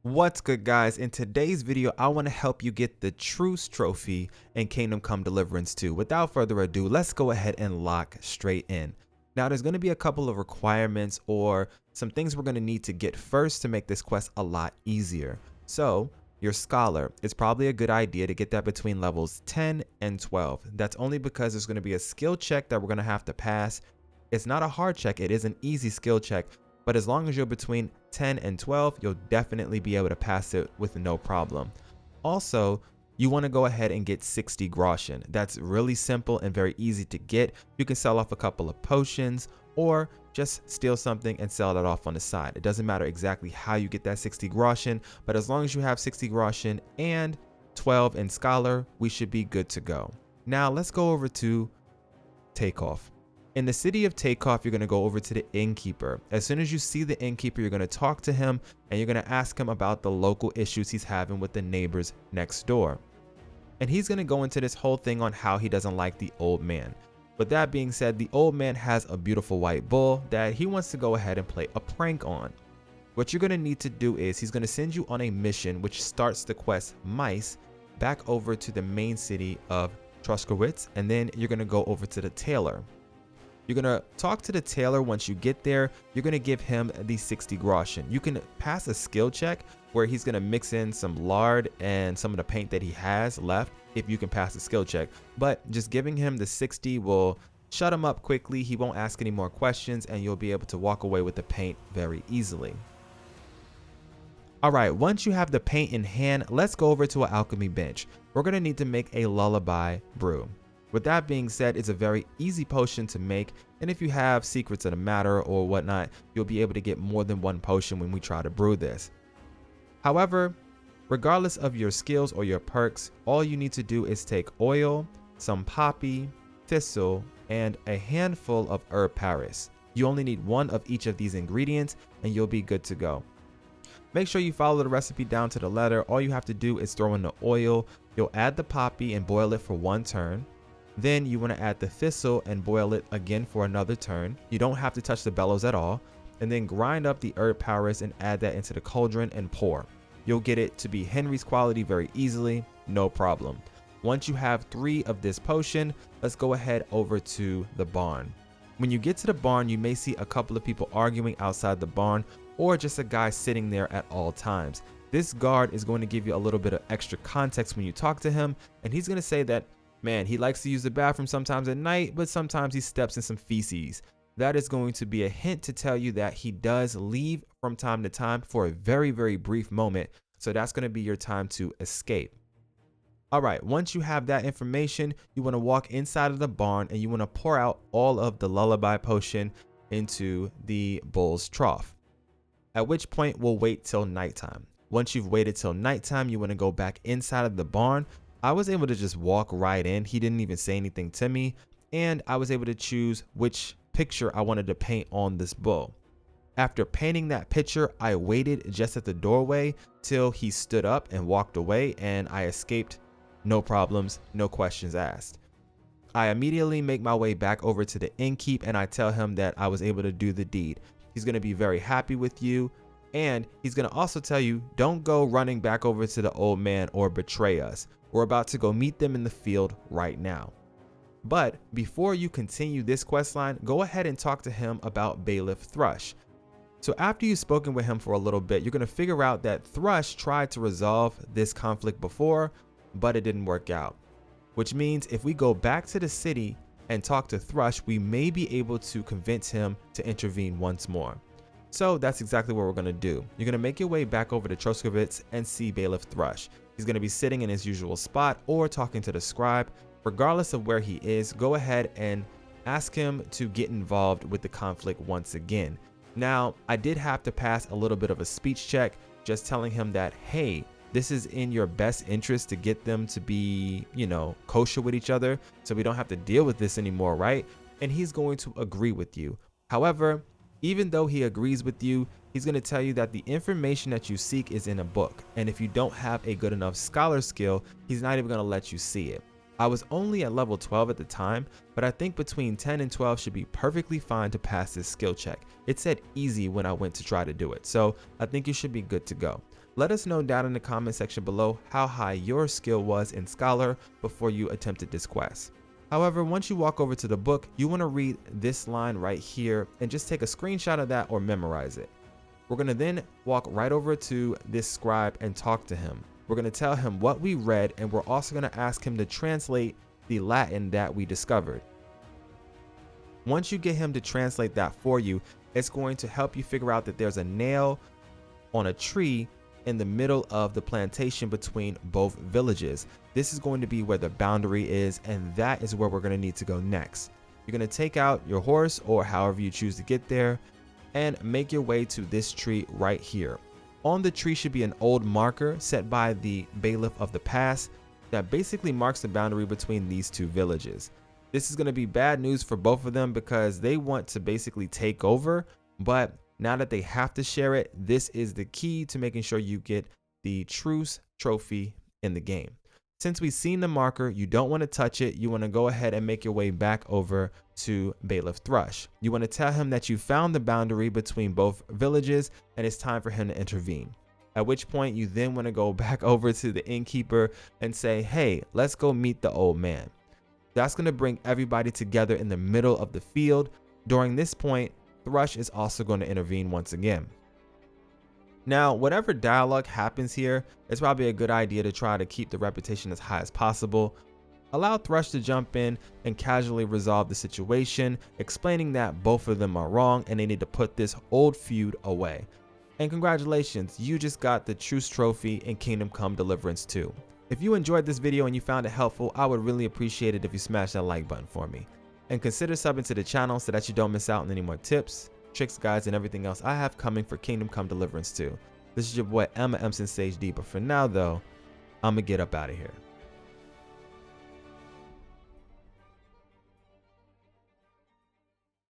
What's good, guys? In today's video, I want to help you get the Truce trophy in Kingdom Come Deliverance 2. Without further ado, let's go ahead and lock straight in. Now, there's going to be a couple of requirements or some things we're going to need to get first to make this quest a lot easier. So, your Scholar, it's probably a good idea to get that between levels 10 and 12. That's only because there's going to be a skill check that we're going to have to pass. It's not a hard check, it is an easy skill check. But as long as you're between 10 and 12, you'll definitely be able to pass it with no problem. Also, you want to go ahead and get 60 groschen. That's really simple and very easy to get. You can sell off a couple of potions or just steal something and sell that off on the side. It doesn't matter exactly how you get that 60 groschen, but as long as you have 60 groschen and 12 in Scholar, we should be good to go. Now let's go over to Tachov. In the city of Tachov, you're going to go over to the innkeeper. As soon as you see the innkeeper, you're going to talk to him and you're going to ask him about the local issues he's having with the neighbors next door. And he's going to go into this whole thing on how he doesn't like the old man. With that being said, the old man has a beautiful white bull that he wants to go ahead and play a prank on. What you're going to need to do is he's going to send you on a mission which starts the quest Mice back over to the main city of Truce, and then you're going to go over to the tailor. You're going to talk to the tailor. Once you get there, you're going to give him the 60 groschen. You can pass a skill check where he's going to mix in some lard and some of the paint that he has left if you can pass the skill check. But just giving him the 60 will shut him up quickly. He won't ask any more questions and you'll be able to walk away with the paint very easily. Alright, once you have the paint in hand, let's go over to an alchemy bench. We're going to need to make a lullaby brew. With that being said, it's a very easy potion to make, and if you have secrets of the matter or whatnot, you'll be able to get more than one potion when we try to brew this. However, regardless of your skills or your perks, all you need to do is take oil, some poppy, thistle, and a handful of herb paris. You only need one of each of these ingredients and you'll be good to go. Make sure you follow the recipe down to the letter. All you have to do is throw in the oil, you'll add the poppy and boil it for one turn. Then you want to add the thistle and boil it again for another turn. You don't have to touch the bellows at all. And then grind up the herb powers and add that into the cauldron and pour. You'll get it to be Henry's quality very easily, no problem. Once you have 3 of this potion, let's go ahead over to the barn. When you get to the barn, you may see a couple of people arguing outside the barn or just a guy sitting there at all times. This guard is going to give you a little bit of extra context when you talk to him, and he's going to say that man, he likes to use the bathroom sometimes at night, but sometimes he steps in some feces. That is going to be a hint to tell you that he does leave from time to time for a very, very brief moment. So that's going to be your time to escape. All right, once you have that information, you want to walk inside of the barn and you want to pour out all of the lullaby potion into the bull's trough. At which point we'll wait till nighttime. Once you've waited till nighttime, you want to go back inside of the barn. I was able to just walk right in. He didn't even say anything to me, and I was able to choose which picture I wanted to paint on this bull. After painting that picture, I waited just at the doorway till he stood up and walked away, and I escaped, no problems, no questions asked. I immediately make my way back over to the innkeep and I tell him that I was able to do the deed. He's going to be very happy with you, and he's going to also tell you, don't go running back over to the old man or betray us. We're about to go meet them in the field right now. But before you continue this questline, go ahead and talk to him about Bailiff Thrush. So after you've spoken with him for a little bit, you're going to figure out that Thrush tried to resolve this conflict before, but it didn't work out. Which means if we go back to the city and talk to Thrush, we may be able to convince him to intervene once more. So that's exactly what we're going to do. You're going to make your way back over to Truce and see Bailiff Thrush. He's going to be sitting in his usual spot or talking to the scribe. Regardless of where he is, go ahead and ask him to get involved with the conflict once again. Now, I did have to pass a little bit of a speech check, just telling him that, hey, this is in your best interest to get them to be, kosher with each other, so we don't have to deal with this anymore, right? And he's going to agree with you. However, even though he agrees with you, he's going to tell you that the information that you seek is in a book. And if you don't have a good enough scholar skill, he's not even going to let you see it. I was only at level 12 at the time, but I think between 10 and 12 should be perfectly fine to pass this skill check. It said easy when I went to try to do it, so I think you should be good to go. Let us know down in the comment section below how high your skill was in Scholar before you attempted this quest. However, once you walk over to the book, you want to read this line right here and just take a screenshot of that or memorize it. We're going to then walk right over to this scribe and talk to him. We're going to tell him what we read, and we're also going to ask him to translate the Latin that we discovered. Once you get him to translate that for you, it's going to help you figure out that there's a nail on a tree in the middle of the plantation between both villages. This is going to be where the boundary is, and that is where we're going to need to go next. You're going to take out your horse or however you choose to get there and make your way to this tree right here. On the tree should be an old marker set by the bailiff of the pass that basically marks the boundary between these two villages. This is going to be bad news for both of them because they want to basically take over, but now that they have to share it, this is the key to making sure you get the Truce trophy in the game. Since we've seen the marker, you don't want to touch it. You want to go ahead and make your way back over to Bailiff Thrush. You want to tell him that you found the boundary between both villages and it's time for him to intervene. At which point you then want to go back over to the innkeeper and say, hey, let's go meet the old man. That's going to bring everybody together in the middle of the field. During this point, Thrush is also going to intervene once again. Now, whatever dialogue happens here, it's probably a good idea to try to keep the reputation as high as possible. Allow Thrush to jump in and casually resolve the situation, explaining that both of them are wrong and they need to put this old feud away. And congratulations, you just got the Truce trophy in Kingdom Come Deliverance 2. If you enjoyed this video and you found it helpful, I would really appreciate it if you smash that like button for me. And consider subbing to the channel so that you don't miss out on any more tips, tricks, guides, and everything else I have coming for Kingdom Come Deliverance 2. This is your boy MSensei HD, but for now though, I'ma get up out of here.